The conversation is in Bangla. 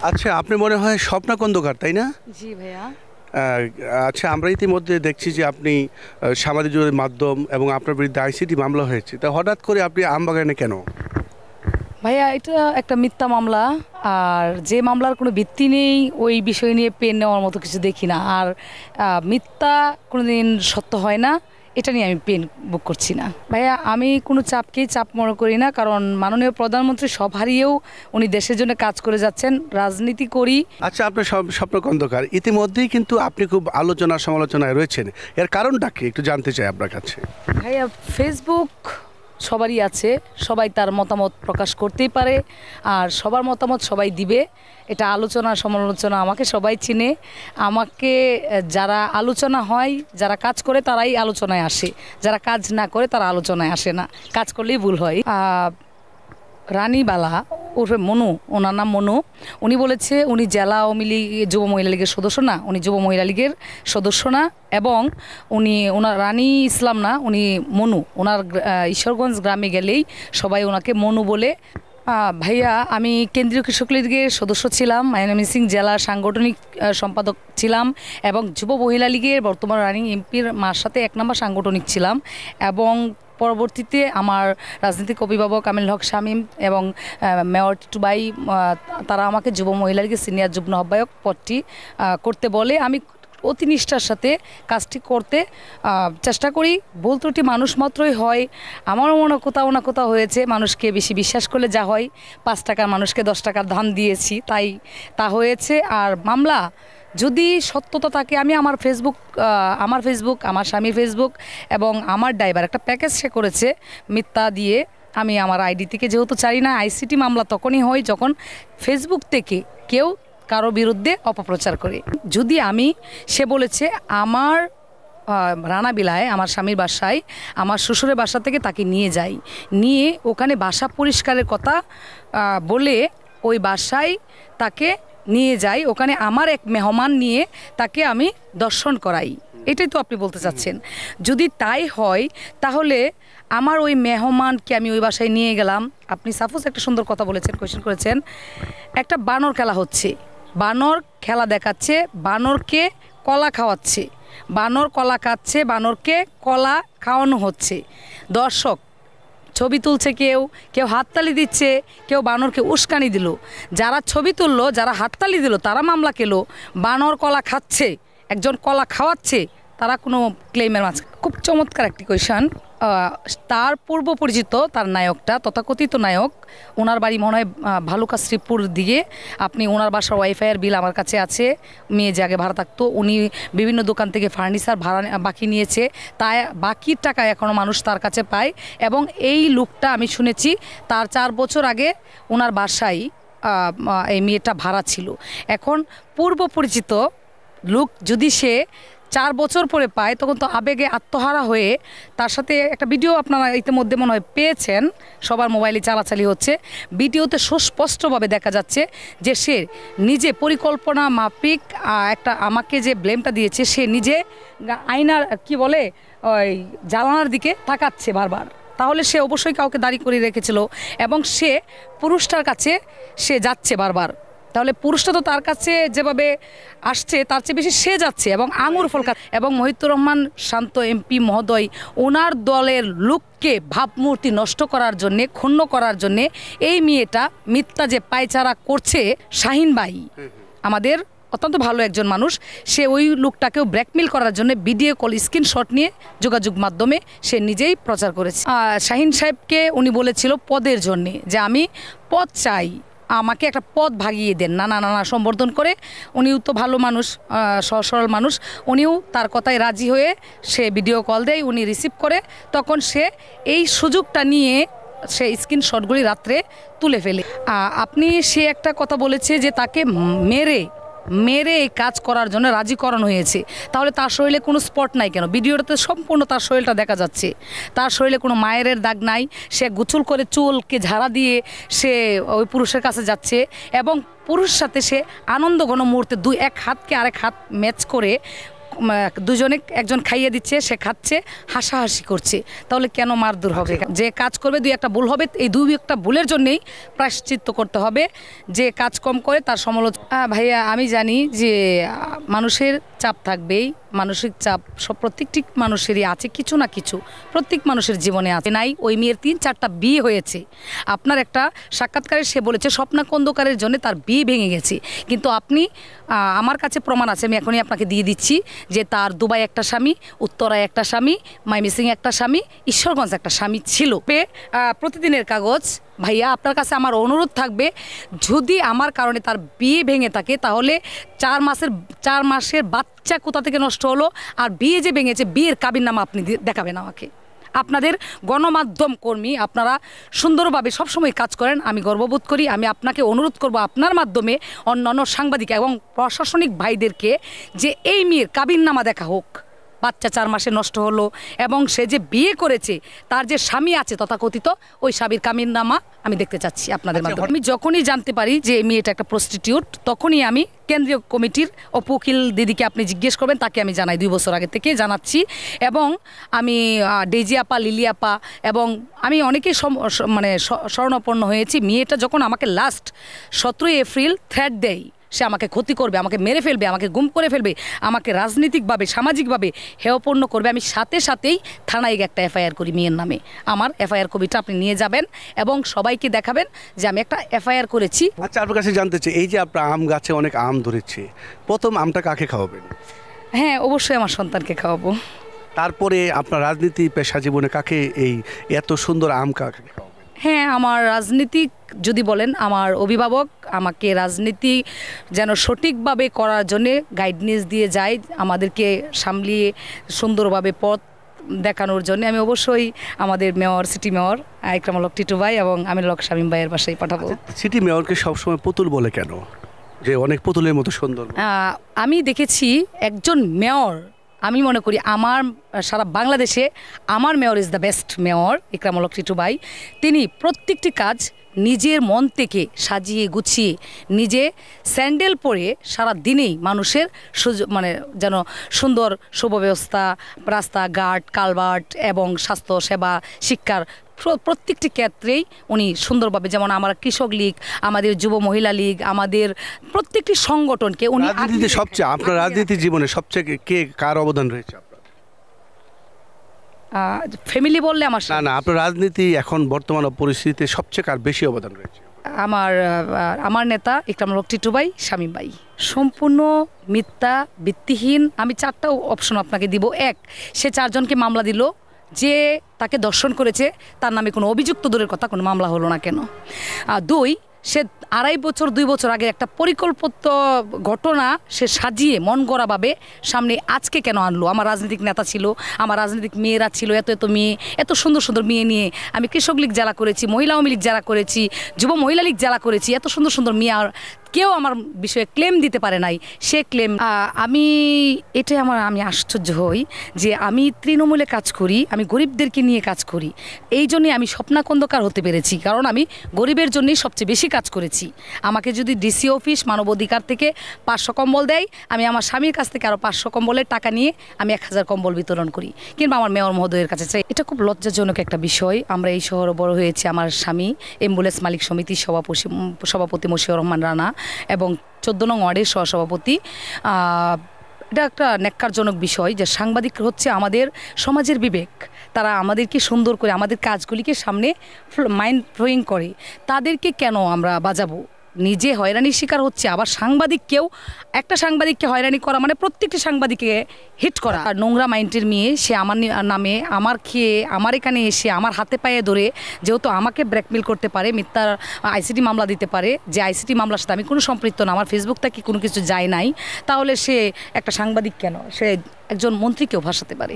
আচ্ছা, আপনি মনে হয় স্বপ্না খন্দকার, তাই না? জি ভাইয়া। আহ, আচ্ছা, আমরা ইতিমধ্যে দেখছি যে আপনি সামাজিক যোগাযোগ মাধ্যম এবং আপনার বিরুদ্ধে আইসিটি মামলা হয়েছে, তা হঠাৎ করে আপনি আমবাগানে কেন? ভাইয়া, এটা একটা মিথ্যা মামলা। আর যে মামলার কোনো ভিত্তি নেই ওই বিষয় নিয়ে পেন নেওয়ার মতো কিছু দেখি না। আর মিথ্যা কোনোদিন সত্য হয় না, এটা নিয়ে আমি পেন বুক করছি না। ভাইয়া, আমি কোনো চাপকেই চাপ মনে করি না, কারণ মাননীয় প্রধানমন্ত্রী সব হারিয়েও উনি দেশের জন্য কাজ করে যাচ্ছেন। রাজনীতি করি। আচ্ছা, আপনার স্বপ্ন খন্দকার, ইতিমধ্যেই কিন্তু আপনি খুব আলোচনা সমালোচনায় রয়েছেন, এর কারণটা কি একটু জানতে চাই আপনার কাছে। ভাইয়া, ফেসবুক সবারই আছে, সবাই তার মতামত প্রকাশ করতেই পারে, আর সবার মতামত সবাই দিবে। এটা আলোচনা সমালোচনা, আমাকে সবাই চিনে। আমাকে যারা আলোচনা হয়, যারা কাজ করে তারাই আলোচনায় আসে, যারা কাজ না করে তারা আলোচনায় আসে না। কাজ করলেই ভুল হয়। রানীবালা ওরফে মনু, ওনার নাম মনু, উনি বলেছে উনি জেলা আওয়ামী লীগ যুব মহিলা লীগের সদস্য না, উনি যুব মহিলা লীগের সদস্য না, এবং উনি ওনার রানী ইসলাম না, উনি মনু। ওনার ঈশ্বরগঞ্জ গ্রামে গেলেই সবাই ওনাকে মনু বলে। ভাইয়া, আমি কেন্দ্রীয় কৃষক লীগের সদস্য ছিলাম, ময়মনসিংহ জেলার সাংগঠনিক সম্পাদক ছিলাম, এবং যুব মহিলা লীগের বর্তমান রানিং এমপির মার সাথে 1 নম্বর সাংগঠনিক ছিলাম। এবং পরবর্তীতে আমার রাজনৈতিক অভিভাবক আমিনুল হক শামীম এবং মেয়র টুবাই, তারা আমাকে যুব মহিলা লীগের সিনিয়র যুগ্ম আহ্বায়ক পদটি করতে বলে। আমি অতি নিষ্ঠার সাথে কাজটি করতে চেষ্টা করি। ভুল ত্রুটি মানুষ মাত্রই হয়, আমারও মনে কোথাও না কোথাও হয়েছে। মানুষকে বেশি বিশ্বাস করলে যা হয়, 5 টাকার মানুষকে 10 টাকার ধান দিয়েছি, তাই তা হয়েছে। আর মামলা যদি সত্যতা থাকে, আমি আমার ফেসবুক, আমার স্বামীর ফেসবুক এবং আমার ড্রাইভার একটা প্যাকেজ সে করেছে মিথ্যা দিয়ে। আমি আমার আইডি থেকে যেহেতু চাই না, আইসিটি মামলা তখনই হয় যখন ফেসবুক থেকে কেউ কারো বিরুদ্ধে অপপ্রচার করে। যদি সে বলেছে আমার রানাবিলায়, আমার স্বামীর বাসায়, আমার শ্বশুরের বাসা থেকে তাকে নিয়ে ওখানে বাসা পরিষ্কারের কথা বলে ওই বাসায় তাকে নিয়ে যাই, ওখানে আমার এক মেহমান নিয়ে তাকে আমি দর্শন করাই। এটাই তো আপনি বলতে চাচ্ছেন। যদি তাই হয় তাহলে আমার ওই মেহমানকে আমি ওই বাসায় নিয়ে গেলাম। আপনি সাপোজ একটা সুন্দর কথা বলেছেন, কোয়েশ্চেন করেছেন, একটা বানর খেলা হচ্ছে, বানর খেলা দেখাচ্ছে, বানরকে কলা খাওয়াচ্ছে, বানর কলা খাচ্ছে, বানরকে কলা খাওয়ানো হচ্ছে। দর্শক ছবি তুলছে, কেউ হাততালি দিচ্ছে, কেউ বানরকে উস্কানি দিল। যারা ছবি তুললো, যারা হাততালি দিল, তারা মামলা খেলো। বানর কলা খাচ্ছে, একজন কলা খাওয়াচ্ছে, তারা কোনো ক্লেমের মাঝে। খুব চমৎকার একটি কোয়েশন। তার পূর্ব পরিচিত, তার নায়কটা, তথাকথিত নায়ক, ওনার বাড়ি মনে হয় ভালুকা শ্রীপুর দিকে। আপনি ওনার বাসার ওয়াইফাইয়ের বিল আমার কাছে আছে। মেয়ে যে আগে ভাড়া থাকতো, উনি বিভিন্ন দোকান থেকে ফার্নিচার ভাড়া বাকি নিয়েছে, তাই বাকির টাকা এখনও মানুষ তার কাছে পায়। এবং এই লোকটা আমি শুনেছি তার 4 বছর আগে ওনার বাসায় এই মেয়েটা ভাড়া ছিল। এখন পূর্ব পরিচিত লোক যদি সে 4 বছর পরে পায়, তখন তো আবেগে আত্মহারা হয়ে তার সাথে একটা ভিডিও আপনারা ইতিমধ্যে মনে হয় পেয়েছেন, সবার মোবাইলে চালাচালি হচ্ছে। ভিডিওতে সুস্পষ্টভাবে দেখা যাচ্ছে যে সে নিজে পরিকল্পনা মাফিক একটা আমাকে যে ব্লেমটা দিয়েছে, সে নিজে আয়নার কি বলে ওই জানালার দিকে তাকাচ্ছে বারবার। তাহলে সে অবশ্যই কাউকে দাঁড়ি করে রেখেছিল, এবং সে পুরুষটার কাছে সে যাচ্ছে বারবার। তাহলে পুরুষটা তো তার কাছে যেভাবে আসছে তার চেয়ে বেশি সে যাচ্ছে, এবং আঙুর ফল খাচ্ছে। এবং মহিতুর রহমান শান্ত এমপি মহোদয় ওনার দলের লোককে ভাবমূর্তি নষ্ট করার জন্যে, ক্ষুণ্ণ করার জন্যে এই মেয়েটা মিথ্যা যে পায়চারা করছে, শাহিন ভাই আমাদের অত্যন্ত ভালো একজন মানুষ, সে ওই লোকটাকেও ব্ল্যাকমেল করার জন্য ভিডিও কল স্ক্রিনশট নিয়ে যোগাযোগ মাধ্যমে সে নিজেই প্রচার করেছে। শাহিন সাহেবকে উনি বলেছিল পদের জন্যে, যে আমি পদ চাই, আমাকে একটা পদ ভাগিয়ে দেন, নানা সম্বোধন করে। উনিও তো ভালো মানুষ, সরল মানুষ, উনিও তার কথায় রাজি হয়ে সে ভিডিও কল দেয়, উনি রিসিভ করে। তখন সে এই সুযোগটা নিয়ে সে স্ক্রিনশটগুলি রাত্রে তুলে ফেলে। সে একটা কথা বলেছে যে তাকে মেরে এই কাজ করার জন্য রাজিকরণ হয়েছে। তাহলে তার শরীরে কোনো স্পট নাই কেন? ভিডিওটাতে সম্পূর্ণ তার শরীরটা দেখা যাচ্ছে, তার শরীরে কোনো মায়ের দাগ নাই। সে গোছল করে চুলকে ঝাড়া দিয়ে সে ওই পুরুষের কাছে যাচ্ছে, এবং পুরুষের সাথে সে আনন্দ ঘন মুহূর্তে এক হাতকে আরেক হাত ম্যাচ করে দুজনে একজন খাইয়ে দিচ্ছে, সে খাচ্ছে, হাসাহাসি করছে, তাহলে কেন মারধর হবে? যে কাজ করবে দুই একটা ভুল হবে, এই দুই একটা ভুলের জন্যেই প্রায়শ্চিত্ত করতে হবে। যে কাজ কম করে তার সমালোচনা। ভাইয়া আমি জানি যে মানুষের চাপ থাকবেই, মানসিক চাপ সব প্রত্যেকটি মানুষেরই আছে, কিছু না কিছু প্রত্যেক মানুষের জীবনে আছে। নাই ওই মেয়ের 3-4টা বিয়ে হয়েছে, আপনার একটা সাক্ষাৎকারে সে বলেছে স্বপ্না খন্দকারের জন্য তার বিয়ে ভেঙে গেছে, কিন্তু আপনি আমার কাছে প্রমাণ আছে, আমি এখনই আপনাকে দিয়ে দিচ্ছি যে তার দুবাই একটা স্বামী, উত্তরায় একটা স্বামী, মাইমিসিং একটা স্বামী, ঈশ্বরগঞ্জ একটা স্বামী ছিল। প্রতিদিনের কাগজ ভাইয়া আপনার কাছে আমার অনুরোধ থাকবে, যদি আমার কারণে তার বিয়ে ভেঙে থাকে তাহলে 4 মাসের বাচ্চা কোথা থেকে নষ্ট হলো, আর বিয়ে যে ভেঙেছে বিয়ের কাবিননামা আপনি দেখাবেন আমাকে। আপনাদের গণমাধ্যম কর্মী, আপনারা সুন্দরভাবে সবসময় কাজ করেন, আমি গর্ববোধ করি। আমি আপনাকে অনুরোধ করব আপনার মাধ্যমে অন্যান্য সাংবাদিক এবং প্রশাসনিক ভাইদেরকে যে এই মেয়ের কাবিননামা দেখা হোক। বাচ্চা 4 মাসে নষ্ট হলো এবং সে যে বিয়ে করেছে তার যে স্বামী আছে তথাকথিত, ওই স্বামীর কাবিননামা আমি দেখতে চাচ্ছি আপনাদের মাধ্যমে। আমি যখনই জানতে পারি যে মেয়েটা একটা প্রস্টিটিউট, তখনই আমি কেন্দ্রীয় কমিটির অপুকিল দিদিকে আপনি জিজ্ঞেস করবেন, তাকে আমি জানাই, 2 বছর আগে থেকে জানাচ্ছি। এবং আমি ডেজি আপা, লিলি আপা এবং আমি অনেকেই মানে শরণাপন্ন হয়েছি। মেয়েটা যখন আমাকে লাস্ট 17 এপ্রিল থ্রেট দেয়, সে আমাকে ক্ষতি করবে, আমাকে মেরে ফেলবে, আমাকে গুম করে ফেলবে, আমাকে রাজনৈতিকভাবে সামাজিকভাবে হেয়পূর্ণ করবে, আমি সাথে সাথেই থানায় একটা এফআইআর করি মেয়ের নামে। আমার এফআইআর কপিটা আপনি নিয়ে যাবেন এবং সবাইকে দেখাবেন যে আমি একটা এফআইআর করেছি। আচ্ছা, আপনার কাছে জানতে চাই, এই যে আপনার আম গাছে অনেক আম ধরেছে, প্রথম আমটা কাকে খাওয়াবেন? হ্যাঁ, অবশ্যই আমার সন্তানকে খাওয়াবো। তারপরে আপনার রাজনীতি পেশা জীবনে কাকে, এই এত সুন্দর আম কাকে খাওয়াবেন? হ্যাঁ, আমার রাজনীতিক যদি বলেন, আমার অভিভাবক আমাকে রাজনীতি যেন সঠিকভাবে করার জন্যে গাইডেন্স দিয়ে যায়, আমাদেরকে সামলিয়ে সুন্দরভাবে পথ দেখানোর জন্য আমি অবশ্যই আমাদের mayor, city mayor Ikramul Haque Titu ভাই এবং আমিনুল হক শামীম ভাইয়ের বাসায় পাঠাবো। সিটি মেয়রকে সবসময় পুতুল বলে কেন? যে অনেক পুতুলের মতো সুন্দর। আমি দেখেছি একজন মেয়র, আমি মনে করি আমার সারা বাংলাদেশে আমার mayor is the best mayor Ikramul Haque Titu ভাই। তিনি প্রত্যেকটি কাজ নিজের মন থেকে সাজিয়ে গুছিয়ে নিজে স্যান্ডেল পরে সারা দিনেই মানুষের মানে যেন সুন্দর সুব্যবস্থা, রাস্তাঘাট, কালভার্ট এবং স্বাস্থ্যসেবা, শিক্ষার প্রত্যেকটি ক্ষেত্রেই উনি সুন্দরভাবে, যেমন আমার কৃষক লীগ, আমাদের যুব মহিলা লীগ, আমাদের প্রত্যেকটি সংগঠনকে উনি রাজনীতিতে সবচেয়ে, আপনার রাজনীতি জীবনে সবচেয়ে কে কার অবদান রয়েছে আপনার? ফ্যামিলি বললে আমার না, আপনার রাজনীতি এখন বর্তমান পরিস্থিতিতে সবচেয়ে কার বেশি অবদান রয়েছে? আমার নেতা ইকরামুল হক টিটু ভাই, শামীম ভাই। সম্পূর্ণ মিথ্যা, ভিত্তিহীন। আমি 4টা অপশন আপনাকে দিব। 1, সে 4 জনকে মামলা দিল, যে তাকে দর্শন করেছে তার নামে কোনো অভিযুক্ত দূরের কথা, কোনো মামলা হলো না কেন। 2, সে 2.5 বছর আগে একটা পরিকল্পিত ঘটনা সে সাজিয়ে মন গড়াভাবে সামনে আজকে কেন আনলো? আমার রাজনৈতিক নেতা ছিল, আমার রাজনৈতিক মেয়েরা ছিল, এত মেয়ে, এত সুন্দর সুন্দর মেয়ে নিয়ে আমি কৃষক লীগ জেলা করেছি, মহিলা আওয়ামী লীগ জেলা করেছি, যুব মহিলা লীগ জেলা করেছি, এত সুন্দর সুন্দর মেয়ে, আর কেউ আমার বিষয়ে ক্লেম দিতে পারে নাই। সে ক্লেম এটাই আমি আশ্চর্য হই যে আমি তৃণমূলে কাজ করি, আমি গরিবদেরকে নিয়ে কাজ করি, এই জন্যই আমি স্বপ্না খন্দকার হতে পেরেছি, কারণ আমি গরিবের জন্যই সবচেয়ে বেশি কাজ করেছি। আমাকে যদি ডিসি অফিস মানবাধিকার থেকে 500 কম্বল দেয়, আমি আমার স্বামীর কাছ থেকে আরও 500 কম্বলের টাকা নিয়ে আমি 1000 কম্বল বিতরণ করি, কিংবা আমার মেয়র মহোদয়ের কাছে চাই। এটা খুব লজ্জাজনক একটা বিষয়। আমরা এই শহরে বড় হয়েছি, আমার স্বামী অ্যাম্বুলেন্স মালিক সমিতির সভাপতি মশিউর রহমান রানা এবং 14 নং ওয়ার্ডের সহসভাপতি। এটা একটা ন্যাক্কারজনক বিষয় যে সাংবাদিক হচ্ছে আমাদের সমাজের বিবেক, তারা আমাদেরকে সুন্দর করে আমাদের কাজগুলিকে সামনে মাইন্ড ফ্লোয়িং করে, তাদেরকে কেন আমরা বাজাবো? নিজে হয়রানির শিকার হচ্ছে, আবার সাংবাদিককেও, একটা সাংবাদিককে হয়রানি করা মানে প্রত্যেকটি সাংবাদিককে হিট করা। আর নোংরা মাইন্ডের মেয়ে, সে আমার নামে আমার খেয়ে আমার এখানে এসে আমার হাতে পায়ে ধরে, যেহেতু আমাকে ব্ল্যাকমেল করতে পারে, মিথ্যার আইসিটি মামলা দিতে পারে, যে আইসিটি মামলার সাথে আমি কোনো সম্পৃক্ত না, আমার ফেসবুক থেকে কোনো কিছু যায় নাই, তাহলে সে একটা সাংবাদিক কেন, সে একজন মন্ত্রীকেও ভাসাতে পারে।